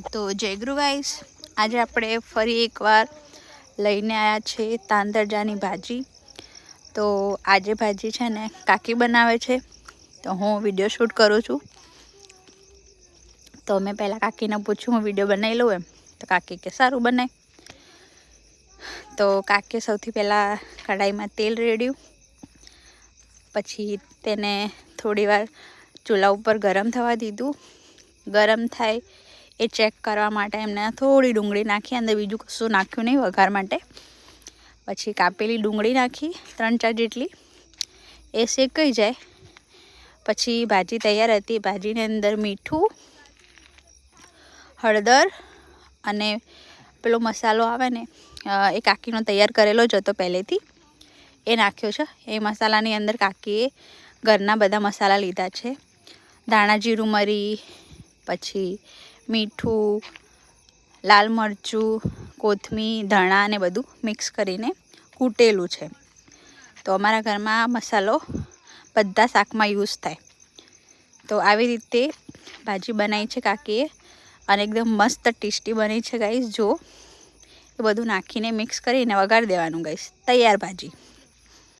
તો જય ગુરુ ગાઈસ, આજે આપણે ફરી એકવાર લઈને આવ્યા છે તાંદરજાની ભાજી। તો આજે ભાજી છે ને કાકી બનાવે છે, તો હું વિડીયો શૂટ કરું છું। તો મેં પહેલાં કાકીને પૂછ્યું હું વિડીયો બનાવી લઉં એમ, તો કાકી કે સારું બનાય। તો કાકી સૌથી પહેલાં કઢાઈમાં તેલ રેડ્યું, પછી તેને થોડી વાર ચૂલા ઉપર ગરમ થવા દીધું। ગરમ થાય એ ચેક કરવા માટે એમને થોડી ડુંગળી નાખી, અંદર બીજું કશું નાખ્યું નહીં વઘાર માટે। પછી કાપેલી ડુંગળી નાખી 3-4 જેટલી, એ શેકાઈ જાય પછી ભાજી તૈયાર હતી। ભાજીની અંદર મીઠું, હળદર અને પેલો મસાલો આવે ને એ કાકીનો તૈયાર કરેલો જ હતો પહેલેથી, એ નાખ્યો છે। એ મસાલાની અંદર કાકીએ ઘરના બધા મસાલા લીધા છે, ધાણા જીરું મરી, પછી મીઠું, લાલ મરચું, કોથમીર, ધાણા ને બધું મિક્સ કરીને કૂટેલું છે। તો અમારા ઘરમાં મસાલો બધા શાકમાં યુઝ થાય। તો આવી રીતે ભાજી બનાવી છે કાકીએ, અને એકદમ મસ્ત ટેસ્ટી બની છે ગાઈસ। જો એ બધું નાખીને મિક્સ કરીને વઘારી દેવાનું ગાઈસ, તૈયાર ભાજી।